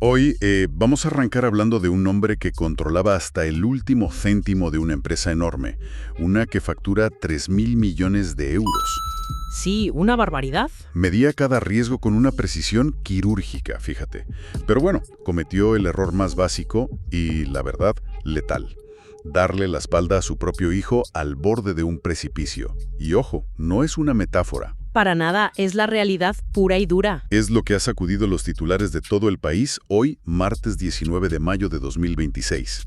Hoy vamos a arrancar hablando de un hombre que controlaba hasta el último céntimo de una empresa enorme, una que factura 3.000 millones de euros. Sí, una barbaridad. Medía cada riesgo con una precisión quirúrgica, fíjate. Pero bueno, cometió el error más básico y, la verdad, letal. Darle la espalda a su propio hijo al borde de un precipicio. Y ojo, no es una metáfora. Para nada, es la realidad pura y dura. Es lo que ha sacudido los titulares de todo el país hoy, martes 19 de mayo de 2026.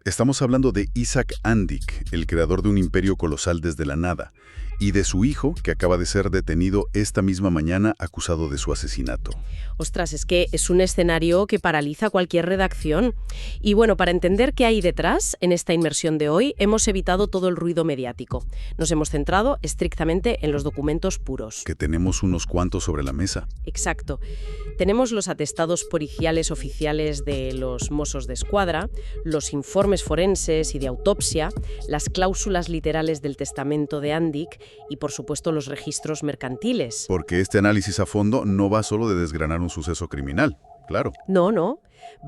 Estamos hablando de Isaac Andik, el creador de un imperio colosal desde la nada, y de su hijo, que acaba de ser detenido esta misma mañana acusado de su asesinato. Ostras, es que es un escenario que paraliza cualquier redacción. Y bueno, para entender qué hay detrás, en esta inmersión de hoy, hemos evitado todo el ruido mediático. Nos hemos centrado estrictamente en los documentos puros. Que tenemos unos cuantos sobre la mesa. Exacto. Tenemos los atestados policiales oficiales de los Mossos d'Esquadra, los informes forenses y de autopsia, las cláusulas literales del testamento de Andik y, por supuesto, los registros mercantiles. Porque este análisis a fondo no va solo de desgranar un suceso criminal, claro. No,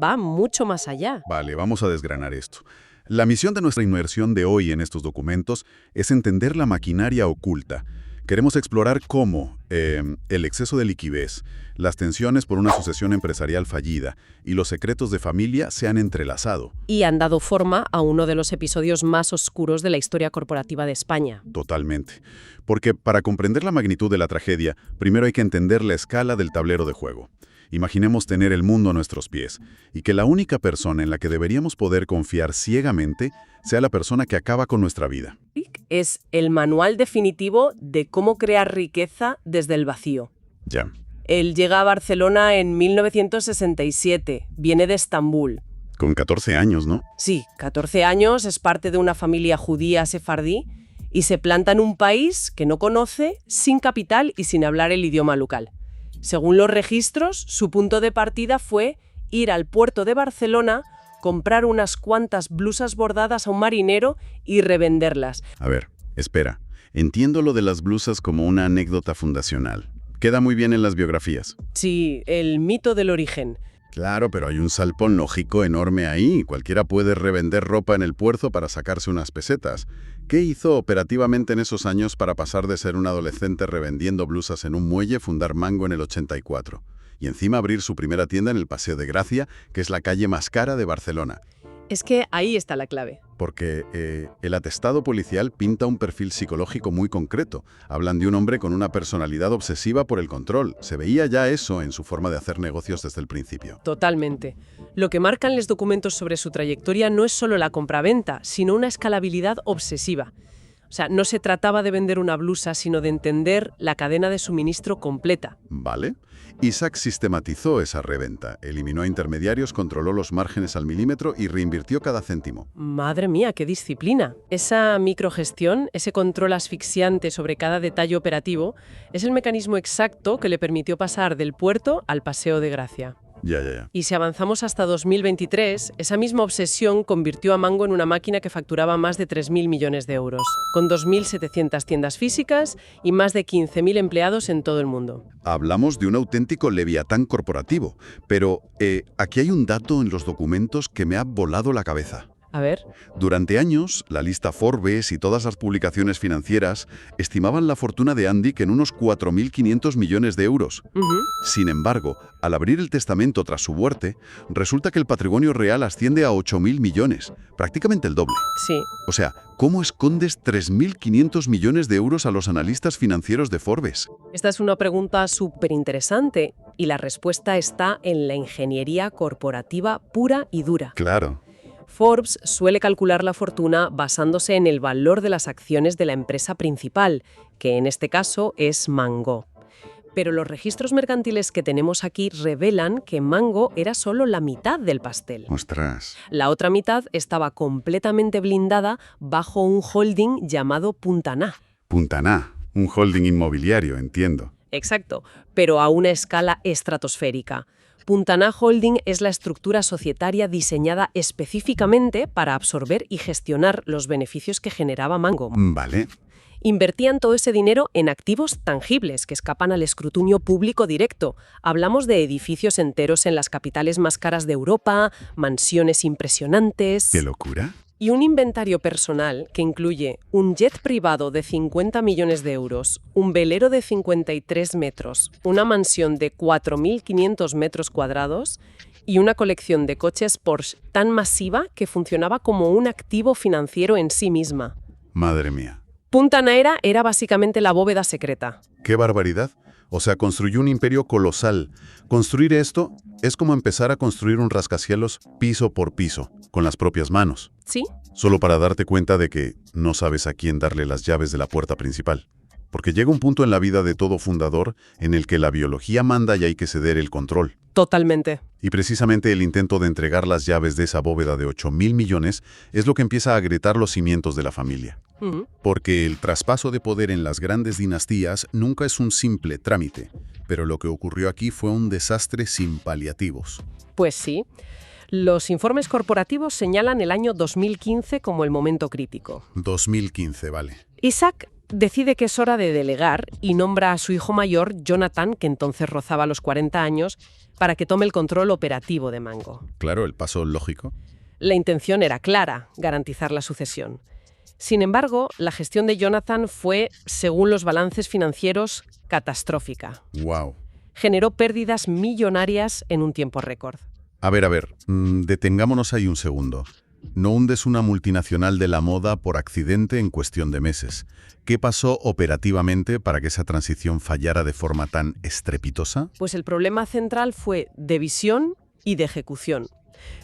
va mucho más allá. Vale, vamos a desgranar esto. La misión de nuestra inmersión de hoy en estos documentos es entender la maquinaria oculta. Queremos explorar cómo el exceso de liquidez, las tensiones por una sucesión empresarial fallida y los secretos de familia se han entrelazado. Y han dado forma a uno de los episodios más oscuros de la historia corporativa de España. Totalmente. Porque para comprender la magnitud de la tragedia, primero hay que entender la escala del tablero de juego. Imaginemos tener el mundo a nuestros pies y que la única persona en la que deberíamos poder confiar ciegamente sea la persona que acaba con nuestra vida. Es el manual definitivo de cómo crear riqueza desde el vacío. Ya. Él llega a Barcelona en 1967, viene de Estambul. Con 14 años, ¿no? Sí, 14 años, es parte de una familia judía sefardí y se planta en un país que no conoce, sin capital y sin hablar el idioma local. Según los registros, su punto de partida fue ir al puerto de Barcelona, comprar unas cuantas blusas bordadas a un marinero y revenderlas. A ver, espera. Entiendo lo de las blusas como una anécdota fundacional. Queda muy bien en las biografías. Sí, el mito del origen. Claro, pero hay un salpón lógico enorme ahí. Cualquiera puede revender ropa en el puerto para sacarse unas pesetas. ¿Qué hizo operativamente en esos años para pasar de ser un adolescente revendiendo blusas en un muelle, fundar Mango en el 84? Y encima abrir su primera tienda en el Paseo de Gracia, que es la calle más cara de Barcelona. Es que ahí está la clave. Porque el atestado policial pinta un perfil psicológico muy concreto. Hablan de un hombre con una personalidad obsesiva por el control. Se veía ya eso en su forma de hacer negocios desde el principio. Totalmente. Lo que marcan los documentos sobre su trayectoria no es solo la compraventa, sino una escalabilidad obsesiva. O sea, no se trataba de vender una blusa, sino de entender la cadena de suministro completa. ¿Vale? Isaac sistematizó esa reventa, eliminó a intermediarios, controló los márgenes al milímetro y reinvirtió cada céntimo. Madre mía, qué disciplina. Esa microgestión, ese control asfixiante sobre cada detalle operativo, es el mecanismo exacto que le permitió pasar del puerto al Paseo de Gracia. Ya. Y si avanzamos hasta 2023, esa misma obsesión convirtió a Mango en una máquina que facturaba más de 3.000 millones de euros, con 2.700 tiendas físicas y más de 15.000 empleados en todo el mundo. Hablamos de un auténtico leviatán corporativo, pero aquí hay un dato en los documentos que me ha volado la cabeza. A ver. Durante años, la lista Forbes y todas las publicaciones financieras estimaban la fortuna de Andik en unos 4.500 millones de euros. Sin embargo, al abrir el testamento tras su muerte, resulta que el patrimonio real asciende a 8.000 millones, prácticamente el doble. Sí. O sea, ¿cómo escondes 3.500 millones de euros a los analistas financieros de Forbes? Esta es una pregunta súper interesante y la respuesta está en la ingeniería corporativa pura y dura. Claro. Forbes suele calcular la fortuna basándose en el valor de las acciones de la empresa principal, que en este caso es Mango. Pero los registros mercantiles que tenemos aquí revelan que Mango era solo la mitad del pastel. ¡Ostras! La otra mitad estaba completamente blindada bajo un holding llamado Puntaná. Puntaná, un holding inmobiliario, entiendo. Exacto, pero a una escala estratosférica. Punta Na Holding es la estructura societaria diseñada específicamente para absorber y gestionar los beneficios que generaba Mango. Vale. Invertían todo ese dinero en activos tangibles que escapan al escrutinio público directo. Hablamos de edificios enteros en las capitales más caras de Europa, mansiones impresionantes. ¿Qué locura? Y un inventario personal que incluye un jet privado de 50 millones de euros, un velero de 53 metros, una mansión de 4.500 metros cuadrados y una colección de coches Porsche tan masiva que funcionaba como un activo financiero en sí misma. Madre mía. Punta Na era básicamente la bóveda secreta. ¡Qué barbaridad! O sea, construyó un imperio colosal. Construir esto es como empezar a construir un rascacielos piso por piso, con las propias manos. ¿Sí? Solo para darte cuenta de que no sabes a quién darle las llaves de la puerta principal. Porque llega un punto en la vida de todo fundador en el que la biología manda y hay que ceder el control. Totalmente. Y precisamente el intento de entregar las llaves de esa bóveda de 8.000 millones es lo que empieza a agrietar los cimientos de la familia. Porque el traspaso de poder en las grandes dinastías nunca es un simple trámite, pero lo que ocurrió aquí fue un desastre sin paliativos. Pues sí. Los informes corporativos señalan el año 2015 como el momento crítico. 2015, vale. Isaac decide que es hora de delegar y nombra a su hijo mayor, Jonathan, que entonces rozaba los 40 años, para que tome el control operativo de Mango. Claro, el paso lógico. La intención era clara, garantizar la sucesión. Sin embargo, la gestión de Jonathan fue, según los balances financieros, catastrófica. ¡Wow! Generó pérdidas millonarias en un tiempo récord. A ver, detengámonos ahí un segundo. No hundes una multinacional de la moda por accidente en cuestión de meses. ¿Qué pasó operativamente para que esa transición fallara de forma tan estrepitosa? Pues el problema central fue de visión y de ejecución.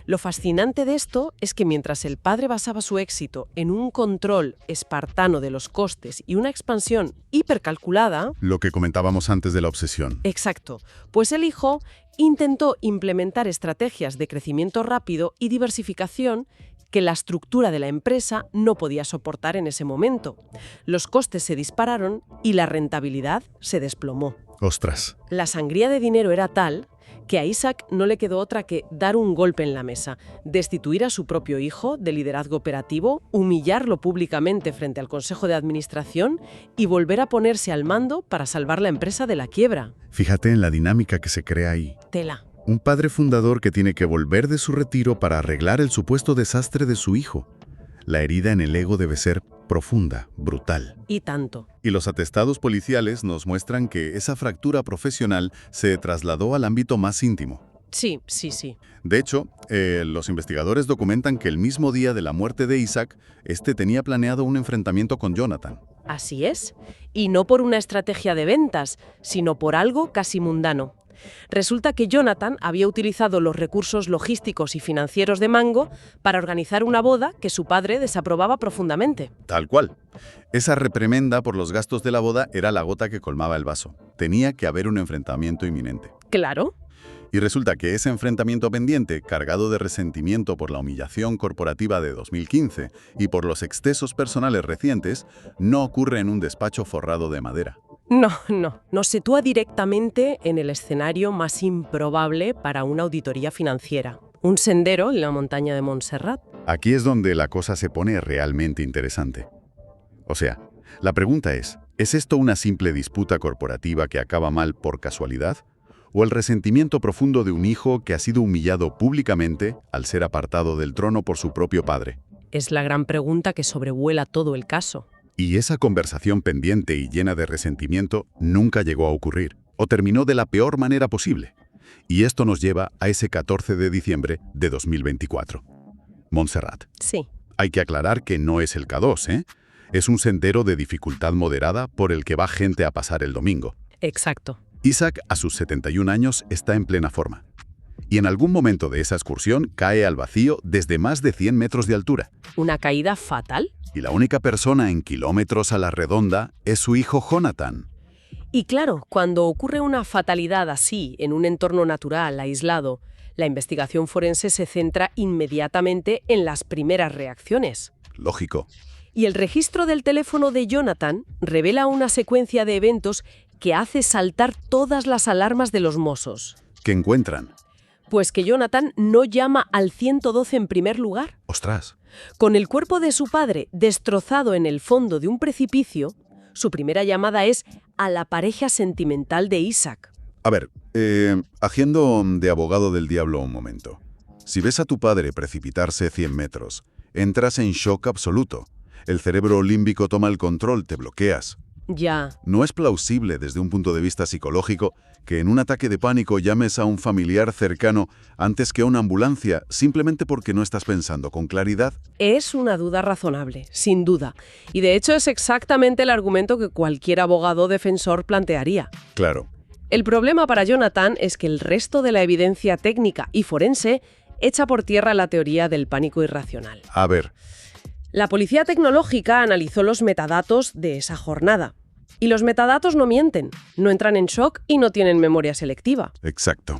Lo fascinante de esto es que mientras el padre basaba su éxito en un control espartano de los costes y una expansión hipercalculada... Lo que comentábamos antes de la obsesión. Exacto. Pues el hijo intentó implementar estrategias de crecimiento rápido y diversificación que la estructura de la empresa no podía soportar en ese momento. Los costes se dispararon y la rentabilidad se desplomó. ¡Ostras! La sangría de dinero era tal que a Isaac no le quedó otra que dar un golpe en la mesa, destituir a su propio hijo de liderazgo operativo, humillarlo públicamente frente al Consejo de Administración y volver a ponerse al mando para salvar la empresa de la quiebra. Fíjate en la dinámica que se crea ahí. Tela. Un padre fundador que tiene que volver de su retiro para arreglar el supuesto desastre de su hijo. La herida en el ego debe ser profunda, brutal. Y tanto. Y los atestados policiales nos muestran que esa fractura profesional se trasladó al ámbito más íntimo. Sí. De hecho, los investigadores documentan que el mismo día de la muerte de Isaac, este tenía planeado un enfrentamiento con Jonathan. Así es. Y no por una estrategia de ventas, sino por algo casi mundano. Resulta que Jonathan había utilizado los recursos logísticos y financieros de Mango para organizar una boda que su padre desaprobaba profundamente. Tal cual. Esa reprimenda por los gastos de la boda era la gota que colmaba el vaso. Tenía que haber un enfrentamiento inminente. Claro. Y resulta que ese enfrentamiento pendiente, cargado de resentimiento por la humillación corporativa de 2015 y por los excesos personales recientes, no ocurre en un despacho forrado de madera. No. Nos sitúa directamente en el escenario más improbable para una auditoría financiera. Un sendero en la montaña de Montserrat. Aquí es donde la cosa se pone realmente interesante. O sea, la pregunta ¿es esto una simple disputa corporativa que acaba mal por casualidad? ¿O el resentimiento profundo de un hijo que ha sido humillado públicamente al ser apartado del trono por su propio padre? Es la gran pregunta que sobrevuela todo el caso. Y esa conversación pendiente y llena de resentimiento nunca llegó a ocurrir, o terminó de la peor manera posible. Y esto nos lleva a ese 14 de diciembre de 2024. Montserrat. Sí. Hay que aclarar que no es el K2, ¿eh? Es un sendero de dificultad moderada por el que va gente a pasar el domingo. Exacto. Isaac, a sus 71 años, está en plena forma. Y en algún momento de esa excursión cae al vacío desde más de 100 metros de altura. ¿Una caída fatal? Y la única persona en kilómetros a la redonda es su hijo Jonathan. Y claro, cuando ocurre una fatalidad así, en un entorno natural, aislado, la investigación forense se centra inmediatamente en las primeras reacciones. Lógico. Y el registro del teléfono de Jonathan revela una secuencia de eventos que hace saltar todas las alarmas de los Mossos. ¿Qué encuentran? Pues que Jonathan no llama al 112 en primer lugar. ¡Ostras! Con el cuerpo de su padre destrozado en el fondo de un precipicio, su primera llamada es a la pareja sentimental de Isaac. A ver, haciendo de abogado del diablo un momento. Si ves a tu padre precipitarse 100 metros, entras en shock absoluto. El cerebro límbico toma el control, te bloqueas. Ya. No es plausible desde un punto de vista psicológico que en un ataque de pánico llames a un familiar cercano antes que a una ambulancia simplemente porque no estás pensando con claridad. Es una duda razonable, sin duda. Y de hecho es exactamente el argumento que cualquier abogado defensor plantearía. Claro. El problema para Jonathan es que el resto de la evidencia técnica y forense echa por tierra la teoría del pánico irracional. A ver, La policía tecnológica analizó los metadatos de esa jornada. Y los metadatos no mienten, no entran en shock y no tienen memoria selectiva. exacto.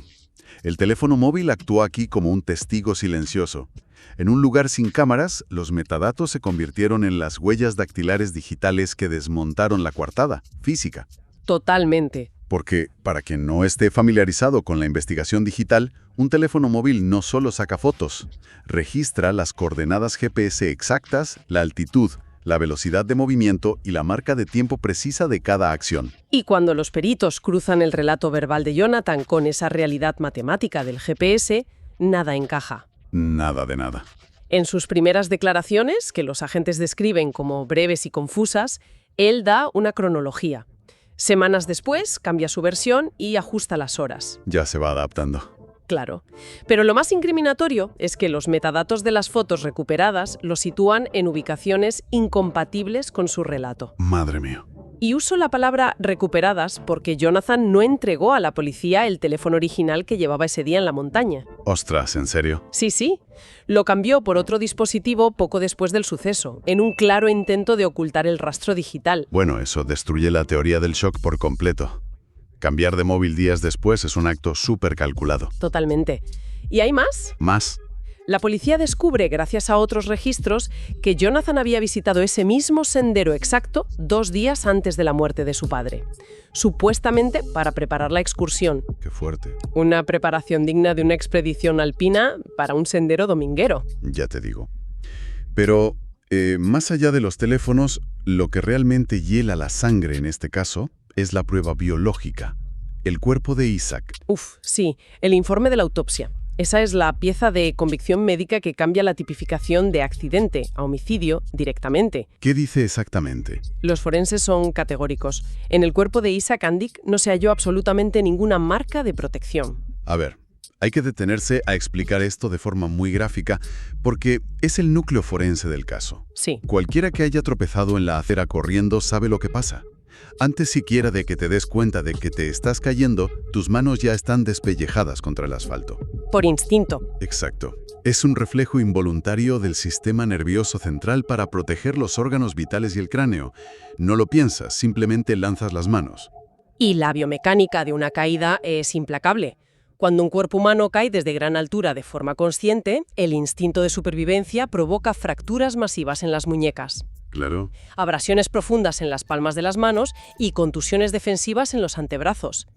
El teléfono móvil actúa aquí como un testigo silencioso. En un lugar sin cámaras, los metadatos se convirtieron en las huellas dactilares digitales que desmontaron la coartada física. Totalmente. Porque, para quien no esté familiarizado con la investigación digital, un teléfono móvil no solo saca fotos, registra las coordenadas GPS exactas, la altitud, la velocidad de movimiento y la marca de tiempo precisa de cada acción. Y cuando los peritos cruzan el relato verbal de Jonathan con esa realidad matemática del GPS, nada encaja. Nada de nada. En sus primeras declaraciones, que los agentes describen como breves y confusas, él da una cronología. Semanas después, cambia su versión y ajusta las horas. Ya se va adaptando. Claro. Pero lo más incriminatorio es que los metadatos de las fotos recuperadas los sitúan en ubicaciones incompatibles con su relato. Madre mía. Y uso la palabra recuperadas porque Jonathan no entregó a la policía el teléfono original que llevaba ese día en la montaña. Ostras, ¿en serio? Sí. Lo cambió por otro dispositivo poco después del suceso, en un claro intento de ocultar el rastro digital. Bueno, eso destruye la teoría del shock por completo. Cambiar de móvil días después es un acto súper calculado. Totalmente. ¿Y hay más? Más. La policía descubre, gracias a otros registros, que Jonathan había visitado ese mismo sendero exacto 2 días antes de la muerte de su padre, supuestamente para preparar la excursión. Qué fuerte. Una preparación digna de una expedición alpina para un sendero dominguero. Ya te digo. Pero, más allá de los teléfonos, lo que realmente hiela la sangre en este caso es la prueba biológica, el cuerpo de Isaac. Sí, el informe de la autopsia. Esa es la pieza de convicción médica que cambia la tipificación de accidente a homicidio directamente. ¿Qué dice exactamente? Los forenses son categóricos. En el cuerpo de Isaac Andic no se halló absolutamente ninguna marca de protección. A ver, hay que detenerse a explicar esto de forma muy gráfica porque es el núcleo forense del caso. Sí. Cualquiera que haya tropezado en la acera corriendo sabe lo que pasa. Antes siquiera de que te des cuenta de que te estás cayendo, tus manos ya están despellejadas contra el asfalto. Por instinto. Exacto. Es un reflejo involuntario del sistema nervioso central para proteger los órganos vitales y el cráneo. No lo piensas, simplemente lanzas las manos. Y la biomecánica de una caída es implacable. Cuando un cuerpo humano cae desde gran altura de forma consciente, el instinto de supervivencia provoca fracturas masivas en las muñecas. Claro. Abrasiones profundas en las palmas de las manos y contusiones defensivas en los antebrazos.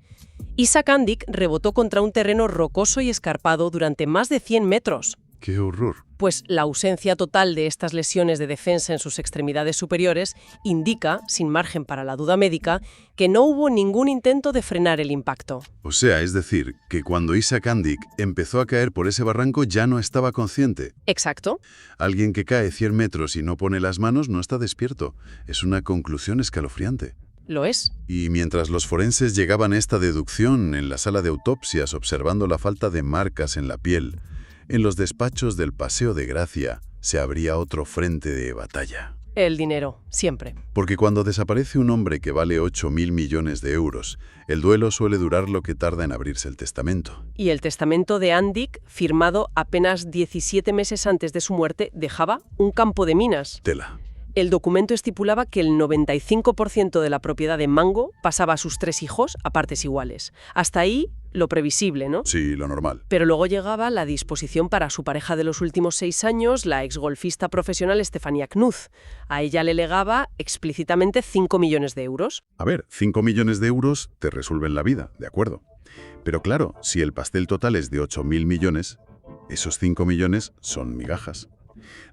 Isaac Andic rebotó contra un terreno rocoso y escarpado durante más de 100 metros. ¡Qué horror! Pues la ausencia total de estas lesiones de defensa en sus extremidades superiores indica, sin margen para la duda médica, que no hubo ningún intento de frenar el impacto. O sea, es decir, que cuando Isaac Andic empezó a caer por ese barranco ya no estaba consciente. Exacto. Alguien que cae 100 metros y no pone las manos no está despierto. Es una conclusión escalofriante. Lo es. Y mientras los forenses llegaban a esta deducción en la sala de autopsias observando la falta de marcas en la piel, en los despachos del Paseo de Gracia se abría otro frente de batalla. El dinero, siempre. Porque cuando desaparece un hombre que vale 8.000 millones de euros, el duelo suele durar lo que tarda en abrirse el testamento. Y el testamento de Andic, firmado apenas 17 meses antes de su muerte, dejaba un campo de minas. Tela. El documento estipulaba que el 95% de la propiedad de Mango pasaba a sus 3 hijos a partes iguales. Hasta ahí, lo previsible, ¿no? Sí, lo normal. Pero luego llegaba la disposición para su pareja de los últimos 6 años, la exgolfista profesional Stefania Knuth. A ella le legaba explícitamente 5 millones de euros. A ver, 5 millones de euros te resuelven la vida, ¿de acuerdo? Pero claro, si el pastel total es de 8.000 millones, esos 5 millones son migajas.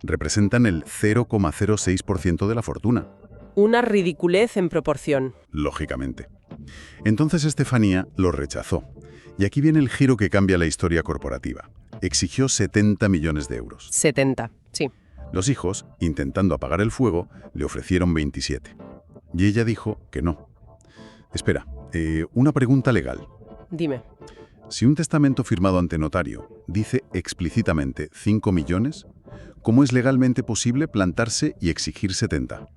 Representan el 0,06% de la fortuna. Una ridiculez en proporción. Lógicamente. Entonces Estefanía lo rechazó. Y aquí viene el giro que cambia la historia corporativa. Exigió 70 millones de euros. 70, sí. Los hijos, intentando apagar el fuego, le ofrecieron 27. Y ella dijo que no. Espera, una pregunta legal. Dime. Si un testamento firmado ante notario dice explícitamente 5 millones, ¿cómo es legalmente posible plantarse y exigir 70?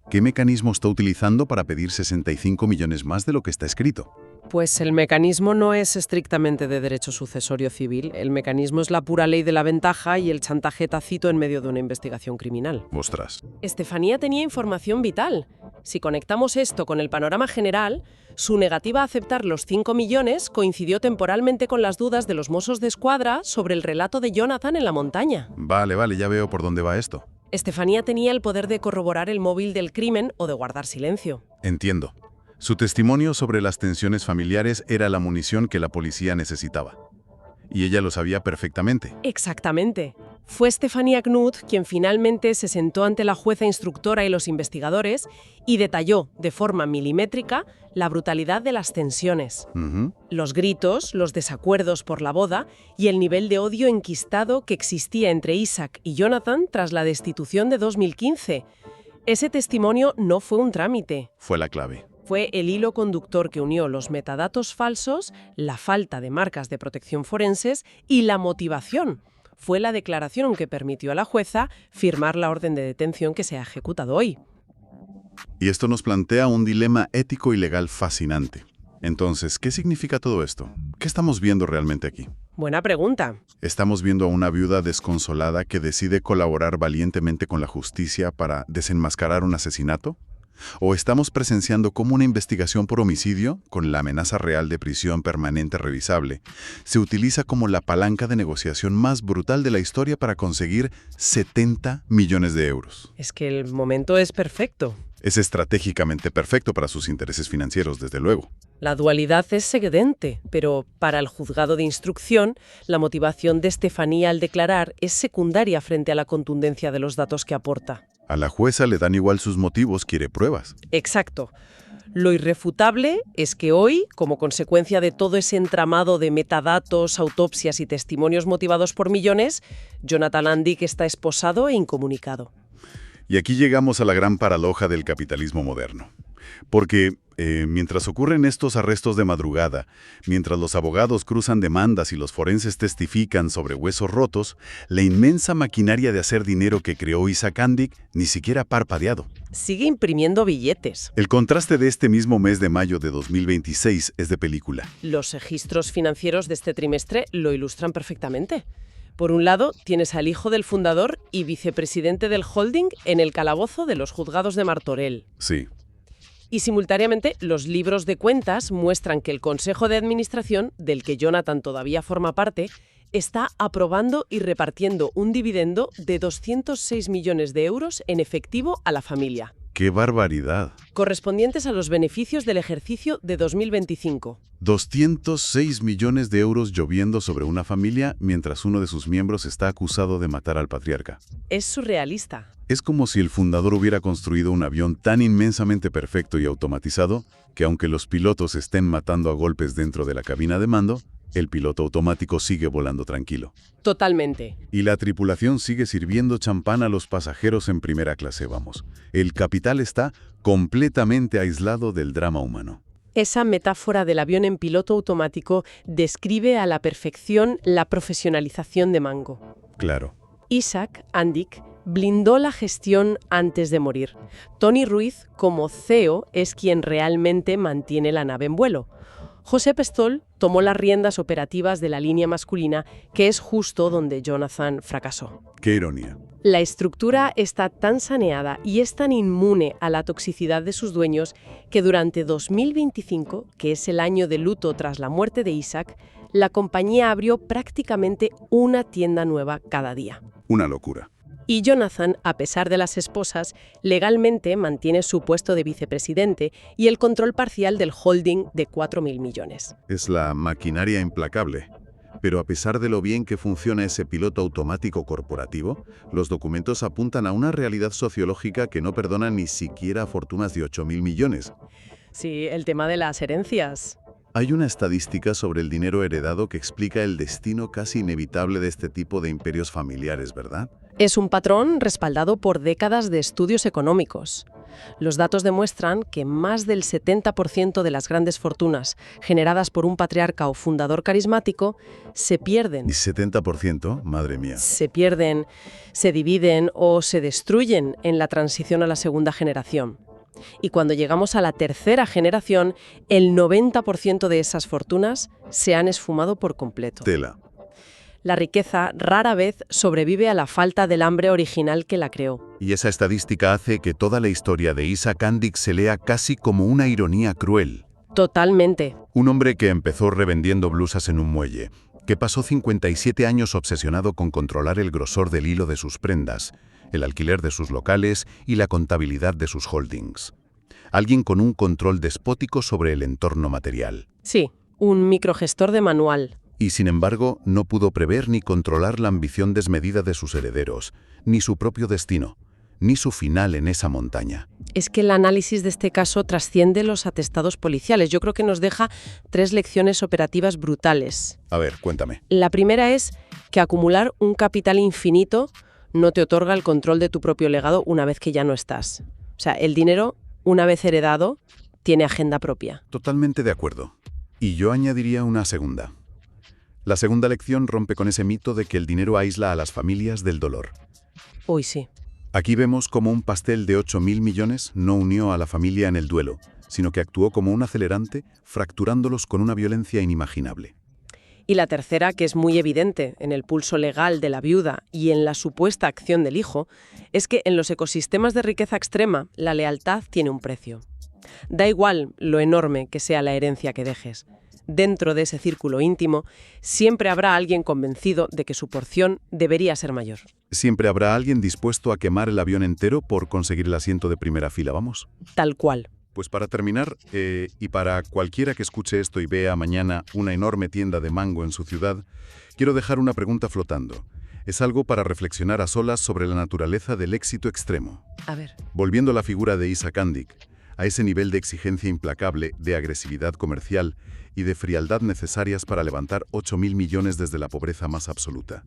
¿Qué mecanismo está utilizando para pedir 65 millones más de lo que está escrito? Pues el mecanismo no es estrictamente de derecho sucesorio civil. El mecanismo es la pura ley de la ventaja y el chantaje tácito en medio de una investigación criminal. Ostras. Estefanía tenía información vital. Si conectamos esto con el panorama general, su negativa a aceptar los 5 millones coincidió temporalmente con las dudas de los Mossos d'Esquadra sobre el relato de Jonathan en la montaña. Vale, ya veo por dónde va esto. Estefanía tenía el poder de corroborar el móvil del crimen o de guardar silencio. Entiendo. Su testimonio sobre las tensiones familiares era la munición que la policía necesitaba. Y ella lo sabía perfectamente. Exactamente. Fue Estefanía Knuth quien finalmente se sentó ante la jueza instructora y los investigadores y detalló, de forma milimétrica, la brutalidad de las tensiones. Los gritos, los desacuerdos por la boda y el nivel de odio enquistado que existía entre Isaac y Jonathan tras la destitución de 2015. Ese testimonio no fue un trámite. Fue la clave. Fue el hilo conductor que unió los metadatos falsos, la falta de marcas de protección forenses y la motivación. Fue la declaración que permitió a la jueza firmar la orden de detención que se ha ejecutado hoy. Y esto nos plantea un dilema ético y legal fascinante. Entonces, ¿qué significa todo esto? ¿Qué estamos viendo realmente aquí? Buena pregunta. ¿Estamos viendo a una viuda desconsolada que decide colaborar valientemente con la justicia para desenmascarar un asesinato? ¿O estamos presenciando cómo una investigación por homicidio, con la amenaza real de prisión permanente revisable, se utiliza como la palanca de negociación más brutal de la historia para conseguir 70 millones de euros? Es que el momento es perfecto. Es estratégicamente perfecto para sus intereses financieros, desde luego. La dualidad es evidente, pero para el juzgado de instrucción, la motivación de Estefanía al declarar es secundaria frente a la contundencia de los datos que aporta. A la jueza le dan igual sus motivos, quiere pruebas. Exacto. Lo irrefutable es que hoy, como consecuencia de todo ese entramado de metadatos, autopsias y testimonios motivados por millones, Jonathan Andick está esposado e incomunicado. Y aquí llegamos a la gran paradoja del capitalismo moderno. Porque mientras ocurren estos arrestos de madrugada, mientras los abogados cruzan demandas y los forenses testifican sobre huesos rotos, la inmensa maquinaria de hacer dinero que creó Isaac Andick ni siquiera ha parpadeado. Sigue imprimiendo billetes. El contraste de este mismo mes de mayo de 2026 es de película. Los registros financieros de este trimestre lo ilustran perfectamente. Por un lado, tienes al hijo del fundador y vicepresidente del holding en el calabozo de los juzgados de Martorell. Sí. Y simultáneamente, los libros de cuentas muestran que el Consejo de Administración, del que Jonathan todavía forma parte, está aprobando y repartiendo un dividendo de 206 millones de euros en efectivo a la familia. ¡Qué barbaridad! Correspondientes a los beneficios del ejercicio de 2025. 206 millones de euros lloviendo sobre una familia mientras uno de sus miembros está acusado de matar al patriarca. Es surrealista. Es como si el fundador hubiera construido un avión tan inmensamente perfecto y automatizado que aunque los pilotos estén matando a golpes dentro de la cabina de mando, el piloto automático sigue volando tranquilo. Totalmente. Y la tripulación sigue sirviendo champán a los pasajeros en primera clase, vamos. El capital está completamente aislado del drama humano. Esa metáfora del avión en piloto automático describe a la perfección la profesionalización de Mango. Claro. Isaac Andick blindó la gestión antes de morir. Tony Ruiz, como CEO, es quien realmente mantiene la nave en vuelo. José Pestol tomó las riendas operativas de la línea masculina, que es justo donde Jonathan fracasó. ¡Qué ironía! La estructura está tan saneada y es tan inmune a la toxicidad de sus dueños que durante 2025, que es el año de luto tras la muerte de Isaac, la compañía abrió prácticamente una tienda nueva cada día. Una locura. Y Jonathan, a pesar de las esposas, legalmente mantiene su puesto de vicepresidente y el control parcial del holding de 4.000 millones. Es la maquinaria implacable. Pero a pesar de lo bien que funciona ese piloto automático corporativo, los documentos apuntan a una realidad sociológica que no perdona ni siquiera fortunas de 8.000 millones. Sí, el tema de las herencias. Hay una estadística sobre el dinero heredado que explica el destino casi inevitable de este tipo de imperios familiares, ¿verdad? Es un patrón respaldado por décadas de estudios económicos. Los datos demuestran que más del 70% de las grandes fortunas generadas por un patriarca o fundador carismático se pierden. ¿Y 70%? Madre mía. Se pierden, se dividen o se destruyen en la transición a la segunda generación. Y cuando llegamos a la tercera generación, el 90% de esas fortunas se han esfumado por completo. Tela. La riqueza rara vez sobrevive a la falta del hambre original que la creó. Y esa estadística hace que toda la historia de Isaac Andic se lea casi como una ironía cruel. Totalmente. Un hombre que empezó revendiendo blusas en un muelle, que pasó 57 años obsesionado con controlar el grosor del hilo de sus prendas, el alquiler de sus locales y la contabilidad de sus holdings. Alguien con un control despótico sobre el entorno material. Sí, un microgestor de manual. Y sin embargo, no pudo prever ni controlar la ambición desmedida de sus herederos, ni su propio destino, ni su final en esa montaña. Es que el análisis de este caso trasciende los atestados policiales. Yo creo que nos deja 3 lecciones operativas brutales. A ver, cuéntame. La primera es que acumular un capital infinito no te otorga el control de tu propio legado una vez que ya no estás. O sea, el dinero, una vez heredado, tiene agenda propia. Totalmente de acuerdo. Y yo añadiría una segunda. La segunda lección rompe con ese mito de que el dinero aísla a las familias del dolor. Uy, sí. Aquí vemos cómo un pastel de 8.000 millones no unió a la familia en el duelo, sino que actuó como un acelerante, fracturándolos con una violencia inimaginable. Y la tercera, que es muy evidente en el pulso legal de la viuda y en la supuesta acción del hijo, es que en los ecosistemas de riqueza extrema la lealtad tiene un precio. Da igual lo enorme que sea la herencia que dejes. Dentro de ese círculo íntimo, siempre habrá alguien convencido de que su porción debería ser mayor. Siempre habrá alguien dispuesto a quemar el avión entero por conseguir el asiento de primera fila, ¿vamos? Tal cual. Pues para terminar, y para cualquiera que escuche esto y vea mañana una enorme tienda de mango en su ciudad, quiero dejar una pregunta flotando. Es algo para reflexionar a solas sobre la naturaleza del éxito extremo. A ver. Volviendo a la figura de Isaac Andic, a ese nivel de exigencia implacable, de agresividad comercial y de frialdad necesarias para levantar 8.000 millones desde la pobreza más absoluta.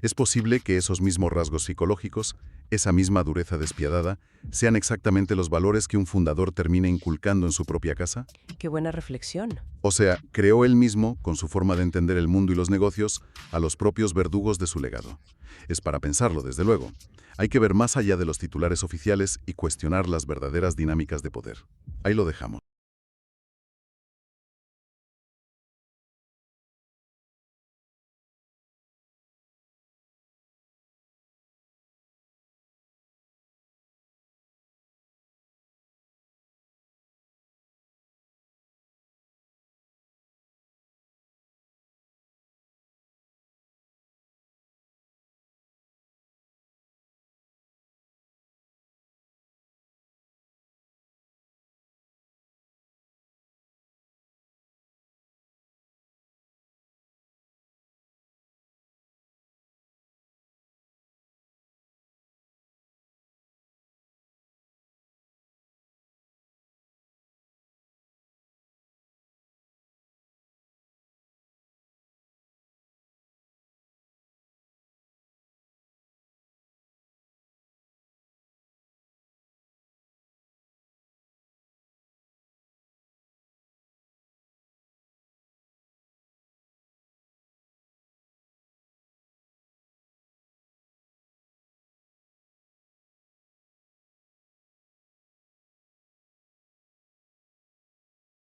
¿Es posible que esos mismos rasgos psicológicos, esa misma dureza despiadada, sean exactamente los valores que un fundador termina inculcando en su propia casa? Qué buena reflexión. O sea, creó él mismo, con su forma de entender el mundo y los negocios, a los propios verdugos de su legado. Es para pensarlo, desde luego. Hay que ver más allá de los titulares oficiales y cuestionar las verdaderas dinámicas de poder. Ahí lo dejamos.